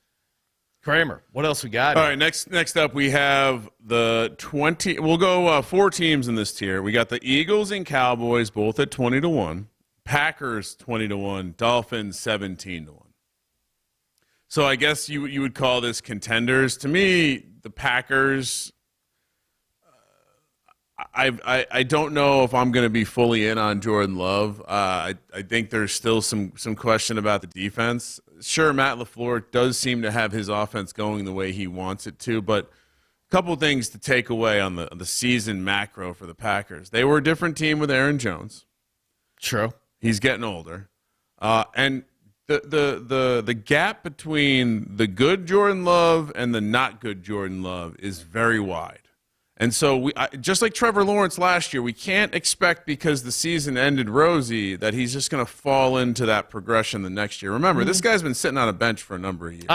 Kramer, what else we got? All right, next up we have the 20. We'll go 4 teams in this tier. We got the Eagles and Cowboys both at 20-1, Packers 20-1, Dolphins 17-1. So I guess you would call this contenders. To me, the Packers. I don't know if I'm going to be fully in on Jordan Love. I think there's still some question about the defense. Sure, Matt LaFleur does seem to have his offense going the way he wants it to, but a couple things to take away on the season macro for the Packers. They were a different team with Aaron Jones. True. He's getting older. And the gap between the good Jordan Love and the not good Jordan Love is very wide. And so, just like Trevor Lawrence last year, we can't expect because the season ended rosy that he's just going to fall into that progression the next year. Remember, this guy's been sitting on a bench for a number of years.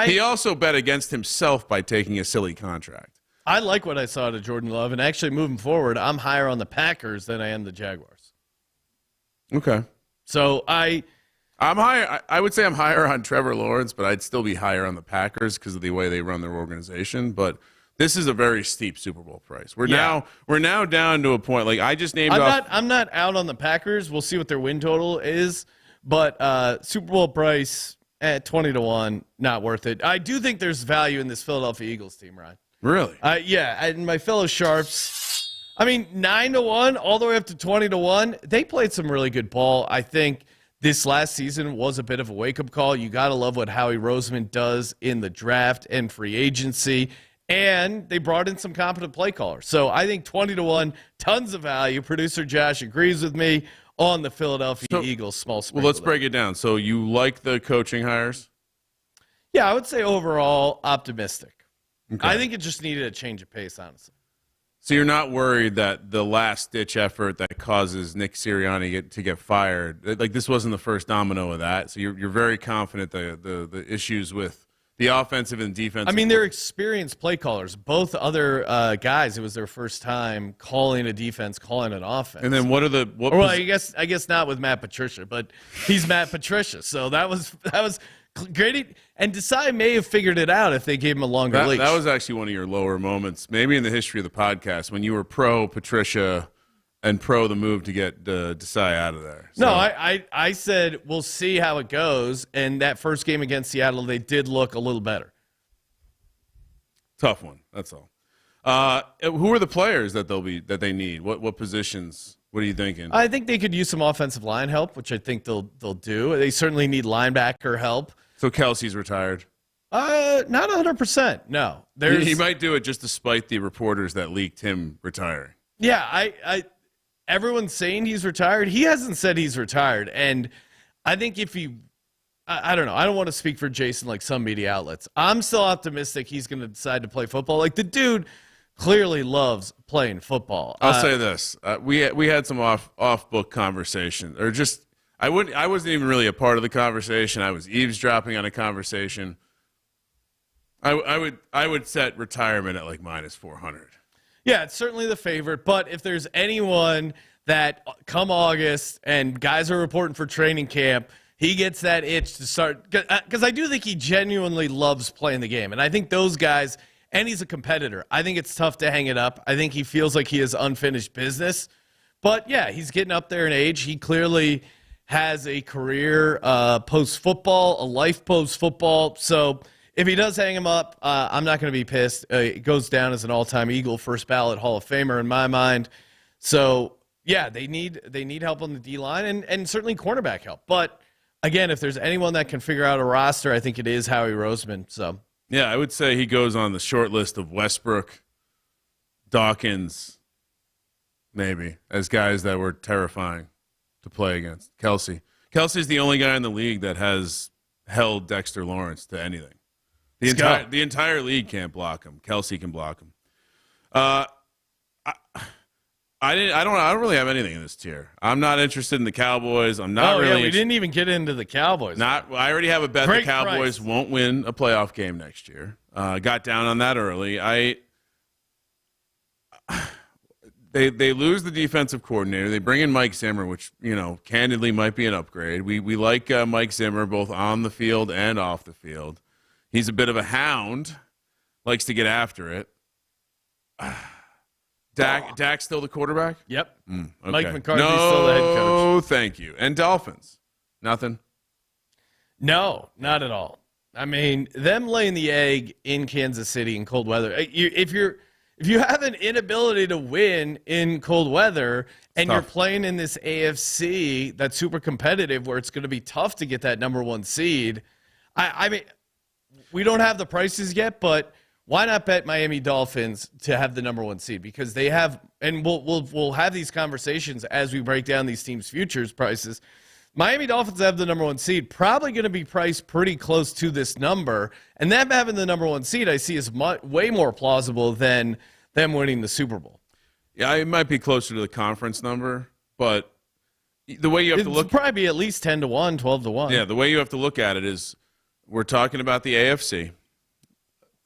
He also bet against himself by taking a silly contract. I like what I saw to Jordan Love, and actually moving forward, I'm higher on the Packers than I am the Jaguars. Okay. So I'm higher. I would say I'm higher on Trevor Lawrence, but I'd still be higher on the Packers because of the way they run their organization. But this is a very steep Super Bowl price. We're now down to a point. Like I just named I'm not out on the Packers. We'll see what their win total is, but Super Bowl price at 20-1, not worth it. I do think there's value in this Philadelphia Eagles team, Ryan. Really? Yeah, and my fellow sharps. I mean, 9-1 all the way up to 20-1. They played some really good ball. I think this last season was a bit of a wake-up call. You got to love what Howie Roseman does in the draft and free agency. And they brought in some competent play callers. So I think 20-1, tons of value. Producer Josh agrees with me on the Philadelphia Eagles small sprinkler. Well, let's break it down. So you like the coaching hires? Yeah, I would say overall optimistic. Okay. I think it just needed a change of pace, honestly. So you're not worried that the last-ditch effort that causes Nick Sirianni to get fired, like this wasn't the first domino of that. So you're very confident the issues with the offensive and defensive. I mean, they're experienced play callers. Both other guys, it was their first time calling a defense, calling an offense. And then I guess not with Matt Patricia, but he's Matt Patricia. So that was great. And Desai may have figured it out if they gave him a longer leash. That was actually one of your lower moments, maybe in the history of the podcast, when you were pro Patricia and pro the move to get Desai out of there. So. No, I said we'll see how it goes. And that first game against Seattle, they did look a little better. Tough one. That's all. Who are the players that they need? What positions? What are you thinking? I think they could use some offensive line help, which I think they'll do. They certainly need linebacker help. So Kelsey's retired? Not 100%. No, he might do it just to spite the reporters that leaked him retiring. Yeah, everyone's saying he's retired. He hasn't said he's retired, and I think I don't know. I don't want to speak for Jason like some media outlets. I'm still optimistic he's going to decide to play football. Like the dude clearly loves playing football. I'll say this: we had some off book conversation, or just I wasn't even really a part of the conversation. I was eavesdropping on a conversation. I would set retirement at like -400. Yeah, it's certainly the favorite. But if there's anyone that come August and guys are reporting for training camp, he gets that itch to start. Because I do think he genuinely loves playing the game. And I think those guys, and he's a competitor, I think it's tough to hang it up. I think he feels like he has unfinished business. But, yeah, he's getting up there in age. He clearly has a career post-football, a life post-football. So if he does hang him up, I'm not going to be pissed. It goes down as an all-time Eagle, first ballot Hall of Famer in my mind. So, yeah, they need help on the D-line and certainly cornerback help. But, again, if there's anyone that can figure out a roster, I think it is Howie Roseman. So, yeah, I would say he goes on the short list of Westbrook, Dawkins, maybe, as guys that were terrifying to play against. Kelsey's the only guy in the league that has held Dexter Lawrence to anything. The entire league can't block him. Kelsey can block him. I don't really have anything in this tier. I'm not interested in the Cowboys. I'm not really. Yeah, we didn't even get into the Cowboys. I already have a bet Great the Cowboys price. won't win a playoff game next year. Got down on that early. They lose the defensive coordinator. They bring in Mike Zimmer, which candidly might be an upgrade. We like Mike Zimmer both on the field and off the field. He's a bit of a hound, likes to get after it. Dak's still the quarterback? Yep. Okay. Mike McCarthy's still the head coach. No, thank you. And Dolphins? Nothing? No, not at all. I mean, them laying the egg in Kansas City in cold weather. If you have an inability to win in cold weather and you're playing in this AFC that's super competitive where it's going to be tough to get that number one seed, I mean, we don't have the prices yet, but why not bet Miami Dolphins to have the number one seed? Because they have, and we'll have these conversations as we break down these teams' futures prices. Miami Dolphins have the number one seed, probably going to be priced pretty close to this number. And them having the number one seed, I see as way more plausible than them winning the Super Bowl. Yeah, it might be closer to the conference number, but the way you have to look, it'll probably be at least 10-1, 12-1. Yeah, the way you have to look at it is, we're talking about the AFC.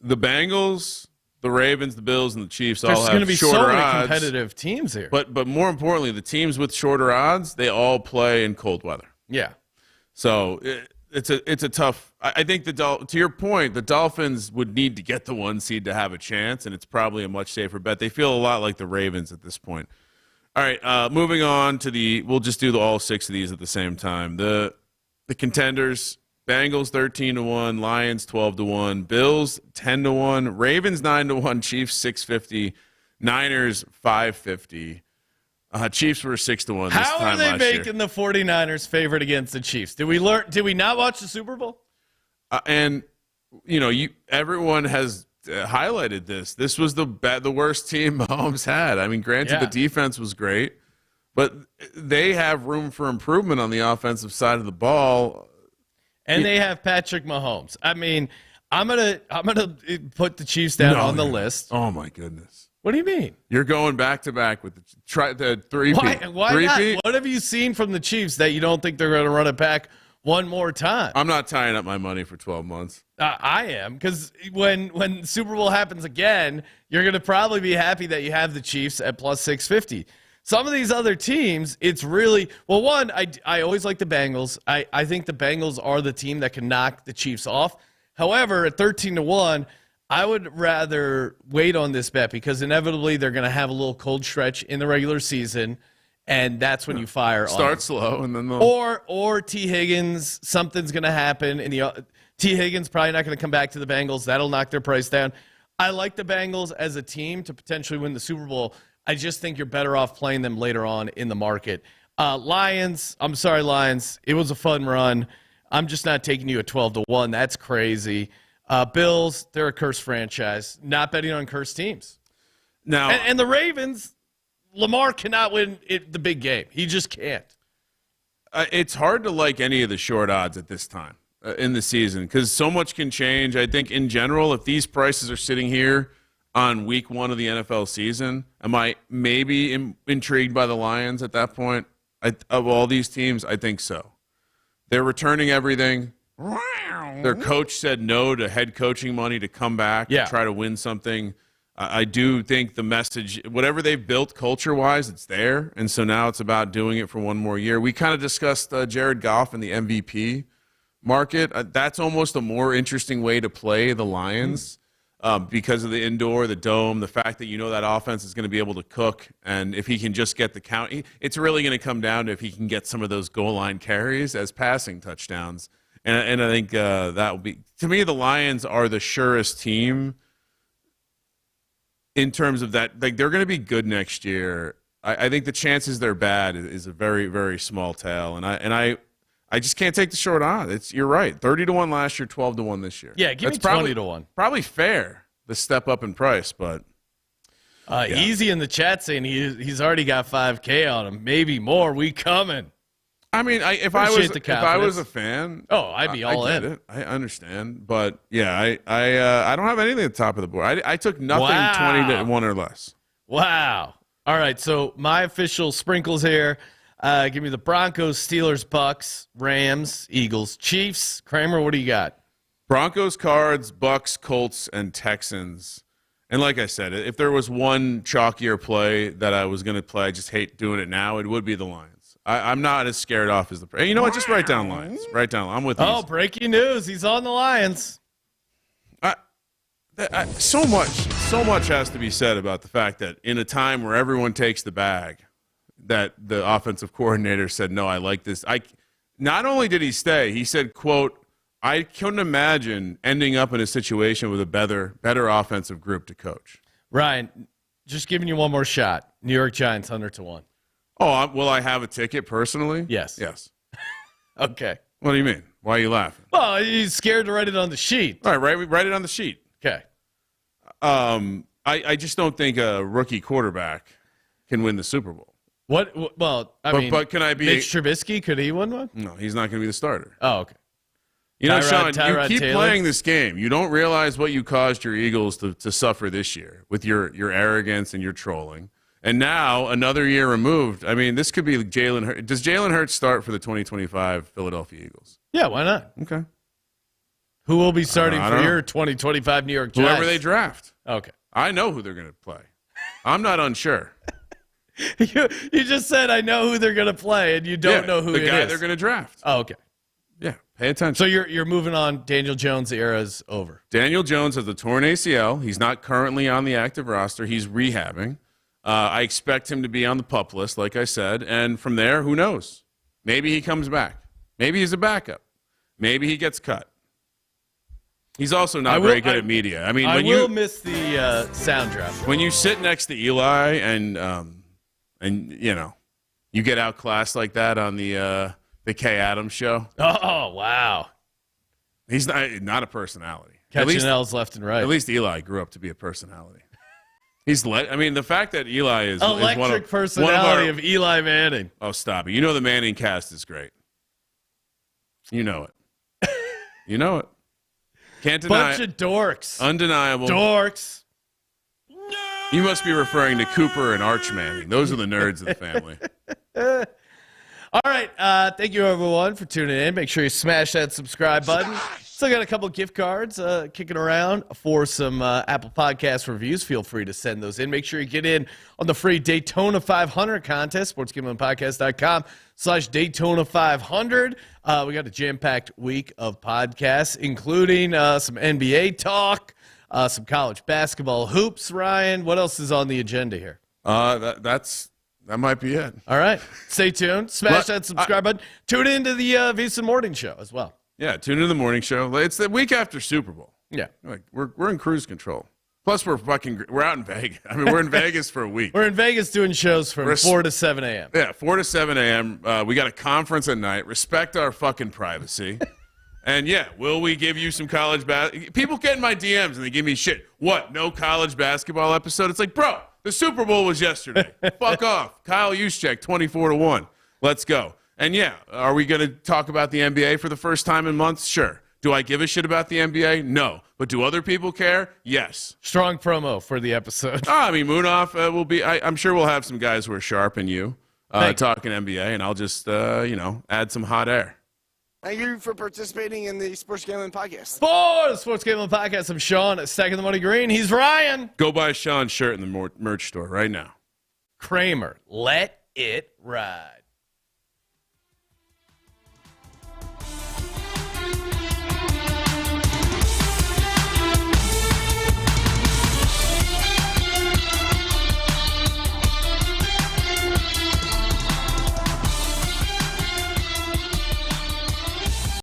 The Bengals, the Ravens, the Bills, and the Chiefs all have shorter odds. There's going to be so many competitive teams here. But more importantly, the teams with shorter odds, they all play in cold weather. Yeah. So it's a tough. I think to your point, the Dolphins would need to get the one seed to have a chance, and it's probably a much safer bet. They feel a lot like the Ravens at this point. All right, moving on to we'll just do all six of these at the same time. The contenders. Bengals 13-1, Lions 12-1, Bills 10-1, Ravens 9-1, Chiefs 650, Niners 550. Chiefs were 6-1 this time last year. How are they making the 49ers favorite against the Chiefs? Did we not watch the Super Bowl? And everyone has highlighted this. This was the worst team Mahomes had. I mean, granted, the defense was great, but they have room for improvement on the offensive side of the ball. And they have Patrick Mahomes. I mean, I'm gonna put the Chiefs down on the list. Oh my goodness! What do you mean? You're going back to back with the three-peat. Why not? What have you seen from the Chiefs that you don't think they're going to run it back one more time? I'm not tying up my money for 12 months. I am, because when Super Bowl happens again, you're going to probably be happy that you have the Chiefs at plus 650. Some of these other teams, it's really – well, one, I always like the Bengals. I think the Bengals are the team that can knock the Chiefs off. However, at 13-1, I would rather wait on this bet because inevitably they're going to have a little cold stretch in the regular season, and that's when you fire on them. Start slow, and then or T. Higgins, something's going to happen. T. Higgins probably not going to come back to the Bengals. That'll knock their price down. I like the Bengals as a team to potentially win the Super Bowl. I just think you're better off playing them later on in the market. Lions, I'm sorry, Lions. It was a fun run. I'm just not taking you at 12-1. That's crazy. Bills, they're a cursed franchise. Not betting on cursed teams. Now, and the Ravens, Lamar cannot win the big game. He just can't. It's hard to like any of the short odds at this time in the season because so much can change. I think in general, if these prices are sitting here on week 1 of the NFL season, am I maybe intrigued by the Lions at that point? Of all these teams, I think so. They're returning everything. Their coach said no to head coaching money to come back and try to win something. I do think the message, whatever they've built culture-wise, it's there. And so now it's about doing it for one more year. We kind of discussed Jared Goff and the MVP market. That's almost a more interesting way to play the Lions. Because of the indoor, the dome, the fact that that offense is going to be able to cook, and if he can just get the count, it's really going to come down to if he can get some of those goal line carries as passing touchdowns. And I think that will be, to me, the Lions are the surest team in terms of that. Like, they're going to be good next year. I think the chances they're bad is a very, very small tale, and I just can't take the short odds. You're right. 30-1 last year, 12-1 this year. Yeah, give me 20-1. Probably fair, the step up in price, but Easy in the chat saying he's already got 5K on him, maybe more. We coming. I mean, if I was a fan, I'd be all in. It. I understand, but yeah, I don't have anything at the top of the board. I took nothing 20-1 or less. Wow. All right, so my official sprinkles here. Give me the Broncos, Steelers, Bucks, Rams, Eagles, Chiefs. Kramer, what do you got? Broncos, Cards, Bucks, Colts, and Texans. And like I said, if there was one chalkier play that I was going to play, I just hate doing it now, it would be the Lions. I'm not as scared off as the – you know what? Just write down Lions. Write down – I'm with you. Oh, breaking news. He's on the Lions. So much has to be said about the fact that in a time where everyone takes the bag, that the offensive coordinator said, no, I like this. Not only did he stay, he said, quote, I couldn't imagine ending up in a situation with a better offensive group to coach. Ryan, just giving you one more shot. New York Giants 100-1. Oh, will I have a ticket personally? Yes. Yes. Okay. What do you mean? Why are you laughing? Well, he's scared to write it on the sheet. All right, write it on the sheet. Okay. I just don't think a rookie quarterback can win the Super Bowl. What? Well, I mean, but can I be Mitch Trubisky? Could he win one? No, he's not going to be the starter. Oh, okay. You know, Sean, Tyrod you keep Taylor? playing this game. You don't realize what you caused your Eagles to suffer this year with your arrogance and your trolling. And now, another year removed, I mean, this could be Jalen Hurts. Does Jalen Hurts start for the 2025 Philadelphia Eagles? Yeah, why not? Okay. Who will be starting I for don't your know. 2025 New York Giants? Whoever they draft. Okay. I know who they're going to play. I'm not unsure. You just said I know who they're going to play, and you don't know who the it guy is. they're going to draft. Oh, okay. Yeah, pay attention. So you're moving on. Daniel Jones' era is over. Daniel Jones has a torn ACL. He's not currently on the active roster. He's rehabbing. I expect him to be on the PUP list, like I said. And from there, who knows? Maybe he comes back. Maybe he's a backup. Maybe he gets cut. He's also not very good at media. I mean, I when will you miss the sound drop. when you sit next to Eli and you know you get outclassed like that on the Kay Adams show. Oh, wow. He's not a personality. Catching L's left and right. At least Eli grew up to be a personality. I mean, the fact that Eli is electric one of, personality one of Eli Manning. Oh, stop it! You know the Manning cast is great. You know it. You know it. Can't deny Bunch it. of dorks. Undeniable. Dorks. You must be referring to Cooper and Arch Manning. Those are the nerds of the family. All right. Thank you, everyone, for tuning in. Make sure you smash that subscribe button. Still got a couple gift cards kicking around for some Apple Podcast reviews. Feel free to send those in. Make sure you get in on the free Daytona 500 contest, sportsgamblingpodcast.com/Daytona 500. We got a jam-packed week of podcasts, including some NBA talk, some college basketball hoops. Ryan, what else is on the agenda here? That might be it. All right. Stay tuned. Smash that subscribe button. Tune into the VSiN Morning Show as well. Yeah, tune into the morning show. It's the week after Super Bowl. Yeah. Like we're in cruise control. Plus, we're out in Vegas. I mean, we're in Vegas for a week. We're in Vegas doing shows from 4 to 7 a.m. Yeah, 4 to 7 a.m. We got a conference at night. Respect our fucking privacy. And, yeah, will we give you some college basketball? People get in my DMs and they give me shit. What, no college basketball episode? It's like, bro, the Super Bowl was yesterday. Fuck off. Kyle Juszczyk, 24-1. Let's go. And, yeah, are we going to talk about the NBA for the first time in months? Sure. Do I give a shit about the NBA? No. But do other people care? Yes. Strong promo for the episode. I mean, Moonoff will be – I'm sure we'll have some guys who are sharp in you talking NBA, and I'll just, add some hot air. Thank you for participating in the Sports Gambling Podcast. For the Sports Gambling Podcast, I'm Sean at Stacking the Money Green. He's Ryan. Go buy Sean's shirt in the merch store right now. Kramer, let it ride.